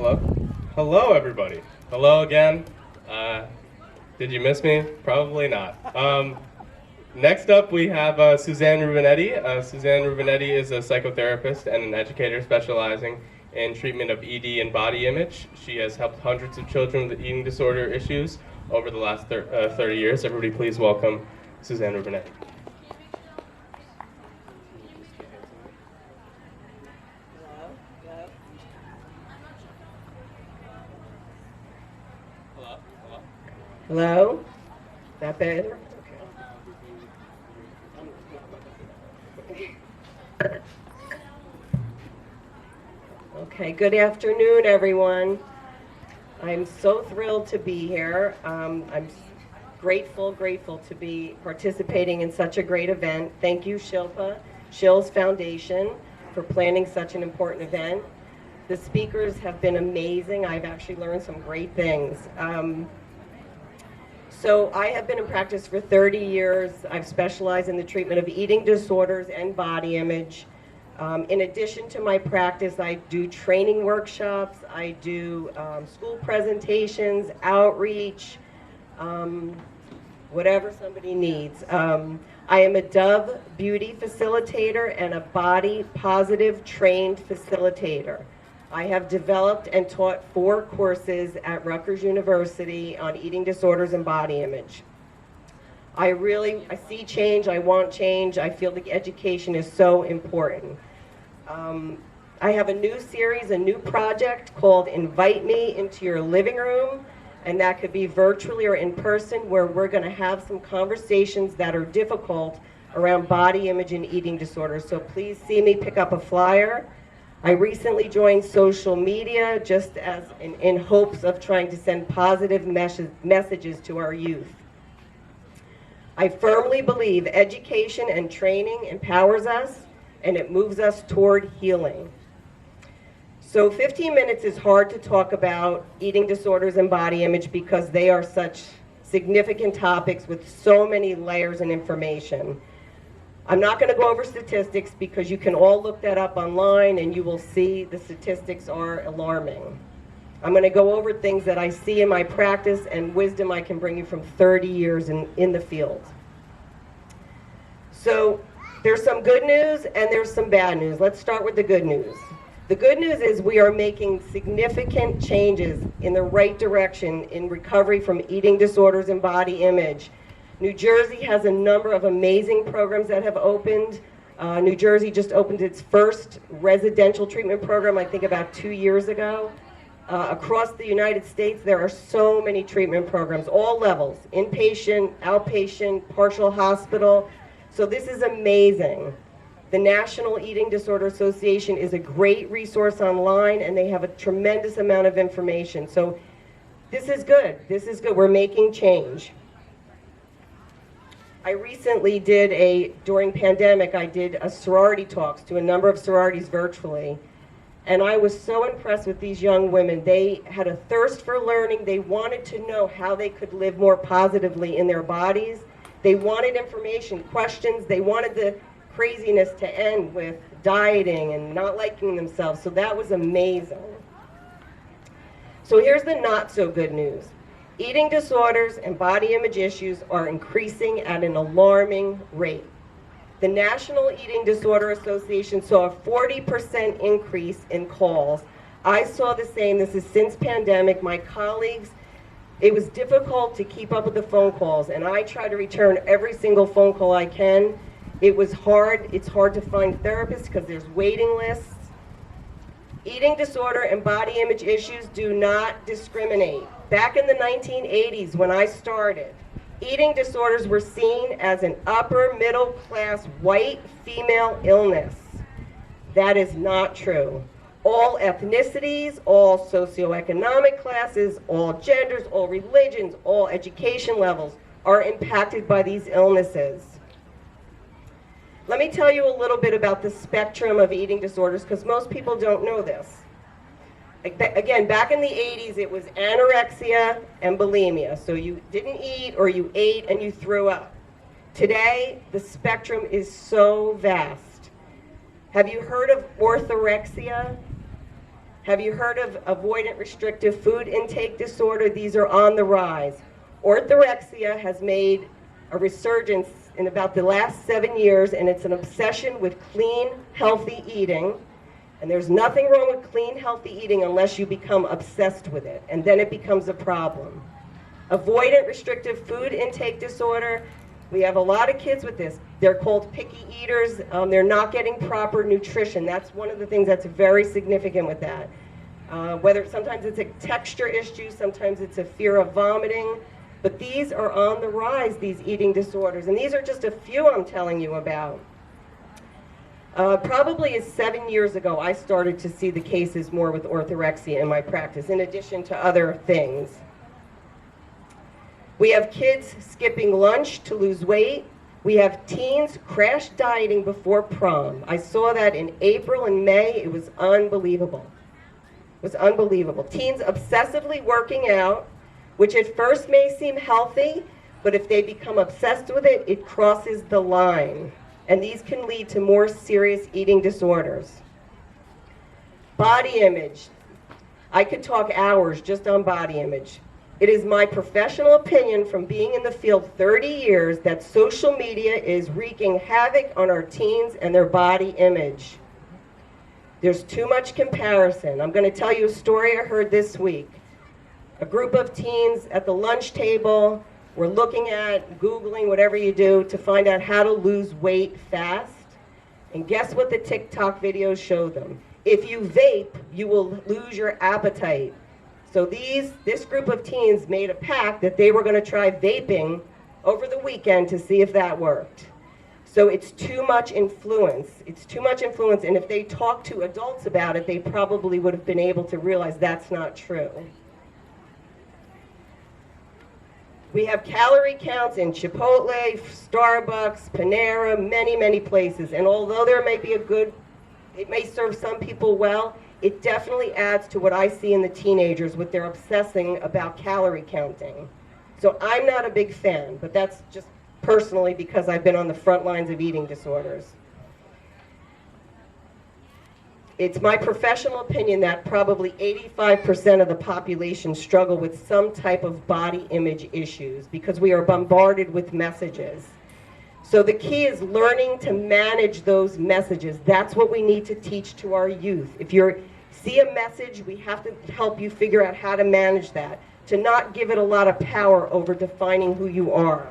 Hello? Hello, everybody. Hello again. Did you miss me? Probably not. Next up, we have Suzanne Rubinetti. Suzanne Rubinetti is a psychotherapist and an educator specializing in treatment of ED and body image. She has helped hundreds of children with eating disorder issues over the last 30 years. Everybody please welcome Suzanne Rubinetti. Hello? Is that better? Okay, good afternoon, everyone. I'm so thrilled to be here. I'm grateful to be participating in such a great event. Thank you, Shil's Foundation, for planning such an important event. The speakers have been amazing. I've actually learned some great things. So I have been in practice for 30 years. I've specialized in the treatment of eating disorders and body image. In addition to my practice, I do training workshops, I do school presentations, outreach, whatever somebody needs. I am a Dove beauty facilitator and a body positive trained facilitator. I have developed and taught 4 courses at Rutgers University on eating disorders and body image. I see change, I want change, I feel the education is so important. I have a new series, a new project called Invite Me Into Your Living Room, and that could be virtually or in person, where we're going to have some conversations that are difficult around body image and eating disorders. So please see me pick up a flyer. I recently joined social media just as in hopes of trying to send positive messages to our youth. I firmly believe education and training empowers us and it moves us toward healing. So 15 minutes is hard to talk about eating disorders and body image because they are such significant topics with so many layers and information. I'm not going to go over statistics because you can all look that up online and you will see the statistics are alarming. I'm going to go over things that I see in my practice and wisdom I can bring you from 30 years in the field. So there's some good news and there's some bad news. Let's start with the good news. The good news is we are making significant changes in the right direction in recovery from eating disorders and body image. New Jersey has a number of amazing programs that have opened. New Jersey just opened its first residential treatment program, I think about 2 years ago. Across the United States, there are so many treatment programs, all levels, inpatient, outpatient, partial hospital. So this is amazing. The National Eating Disorder Association is a great resource online, and they have a tremendous amount of information. So this is good. This is good. We're making change. I recently during pandemic, I did a sorority talks to a number of sororities virtually. And I was so impressed with these young women. They had a thirst for learning. They wanted to know how they could live more positively in their bodies. They wanted information, questions. They wanted the craziness to end with dieting and not liking themselves. So that was amazing. So here's the not so good news. Eating disorders and body image issues are increasing at an alarming rate. The National Eating Disorder Association saw a 40% increase in calls. I saw the same. This is since pandemic. My colleagues, it was difficult to keep up with the phone calls, and I try to return every single phone call I can. It was hard. It's hard to find therapists because there's waiting lists. Eating disorder and body image issues do not discriminate. Back in the 1980s when I started, eating disorders were seen as an upper middle class white female illness. That is not true. All ethnicities, all socioeconomic classes, all genders, all religions, all education levels are impacted by these illnesses. Let me tell you a little bit about the spectrum of eating disorders because most people don't know this. Again, back in the 80s, it was anorexia and bulimia. So you didn't eat or you ate and you threw up. Today, the spectrum is so vast. Have you heard of orthorexia? Have you heard of avoidant restrictive food intake disorder? These are on the rise. Orthorexia has made a resurgence in about the last 7 years, and it's an obsession with clean, healthy eating. And there's nothing wrong with clean, healthy eating unless you become obsessed with it, and then it becomes a problem. Avoidant restrictive food intake disorder, we have a lot of kids with this. They're called picky eaters. They're not getting proper nutrition. That's one of the things that's very significant with that. Whether sometimes it's a texture issue, sometimes it's a fear of vomiting, but these are on the rise, these eating disorders. And these are just a few I'm telling you about. Probably 7 years ago, I started to see the cases more with orthorexia in my practice, in addition to other things. We have kids skipping lunch to lose weight. We have teens crash dieting before prom. I saw that in April and May. It was unbelievable. It was unbelievable. Teens obsessively working out, which at first may seem healthy, but if they become obsessed with it, it crosses the line. And these can lead to more serious eating disorders. Body image. I could talk hours just on body image. It is my professional opinion from being in the field 30 years that social media is wreaking havoc on our teens and their body image. There's too much comparison. I'm going to tell you a story I heard this week. A group of teens at the lunch table were looking at, Googling, whatever you do, to find out how to lose weight fast. And guess what the TikTok videos show them? If you vape, you will lose your appetite. So this group of teens made a pact that they were going to try vaping over the weekend to see if that worked. So it's too much influence. It's too much influence, and if they talked to adults about it, they probably would have been able to realize that's not true. We have calorie counts in Chipotle, Starbucks, Panera, many, many places. And although there may be it may serve some people well, it definitely adds to what I see in the teenagers with their obsessing about calorie counting. So I'm not a big fan, but that's just personally because I've been on the front lines of eating disorders. It's my professional opinion that probably 85% of the population struggle with some type of body image issues because we are bombarded with messages. So the key is learning to manage those messages. That's what we need to teach to our youth. If you see a message, we have to help you figure out how to manage that, to not give it a lot of power over defining who you are.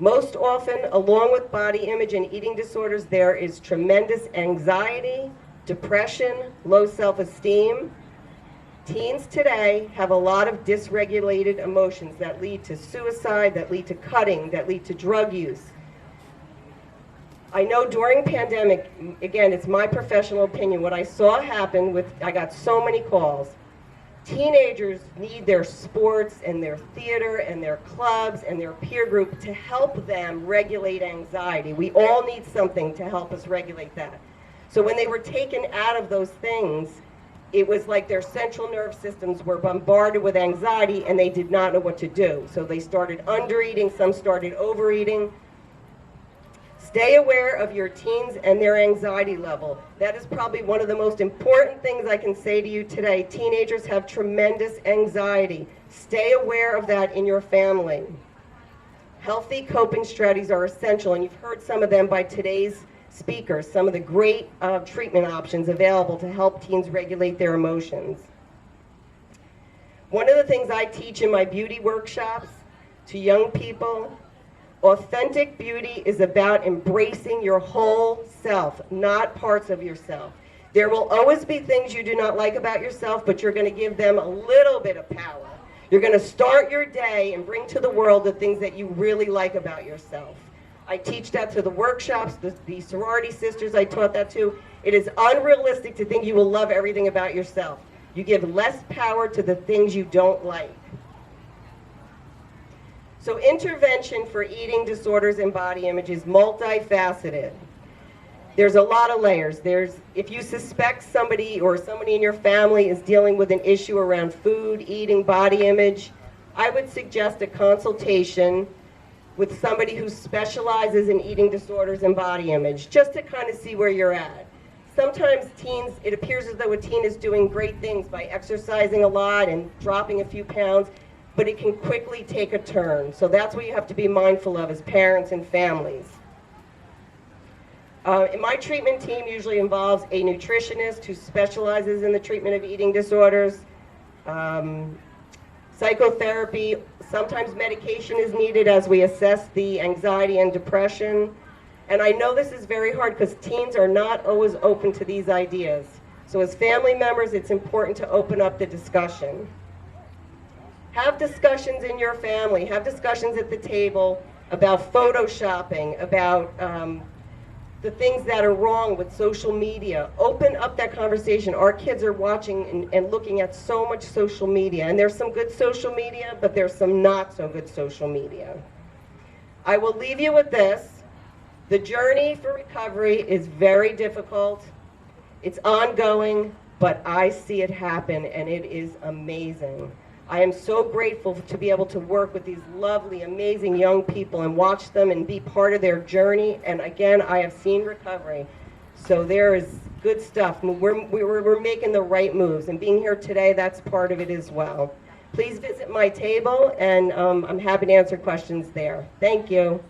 Most often, along with body image and eating disorders, there is tremendous anxiety, depression, low self-esteem. Teens today have a lot of dysregulated emotions that lead to suicide, that lead to cutting, that lead to drug use. I know during pandemic, again, it's my professional opinion, what I saw happen I got so many calls. Teenagers need their sports and their theater and their clubs and their peer group to help them regulate anxiety. We all need something to help us regulate that. So when they were taken out of those things, it was like their central nerve systems were bombarded with anxiety and they did not know what to do. So they started undereating, some started overeating. Stay aware of your teens and their anxiety level. That is probably one of the most important things I can say to you today. Teenagers have tremendous anxiety. Stay aware of that in your family. Healthy coping strategies are essential, and you've heard some of them by today's speakers, some of the great treatment options available to help teens regulate their emotions. One of the things I teach in my beauty workshops to young people, authentic beauty is about embracing your whole self, not parts of yourself. There will always be things you do not like about yourself, but you're going to give them a little bit of power. You're going to start your day and bring to the world the things that you really like about yourself. I teach that to the workshops, the sorority sisters I taught that to. It is unrealistic to think you will love everything about yourself. You give less power to the things you don't like. So intervention for eating disorders and body image is multifaceted. There's a lot of layers. If you suspect somebody or somebody in your family is dealing with an issue around food, eating, body image, I would suggest a consultation with somebody who specializes in eating disorders and body image, just to kind of see where you're at. sometimes teens, it appears as though a teen is doing great things by exercising a lot and dropping a few pounds, but it can quickly take a turn. So that's what you have to be mindful of as parents and families. And my treatment team usually involves a nutritionist who specializes in the treatment of eating disorders, psychotherapy, sometimes medication is needed as we assess the anxiety and depression. And I know this is very hard because teens are not always open to these ideas. So as family members, it's important to open up the discussion. Have discussions in your family, have discussions at the table about photoshopping, about the things that are wrong with social media. Open up that conversation. Our kids are watching and looking at so much social media, and there's some good social media, but there's some not so good social media. I will leave you with this. The journey for recovery is very difficult. It's ongoing, but I see it happen, and it is amazing. I am so grateful to be able to work with these lovely, amazing young people and watch them and be part of their journey. And again, I have seen recovery. So there is good stuff. We're making the right moves. And being here today, that's part of it as well. Please visit my table, and I'm happy to answer questions there. Thank you.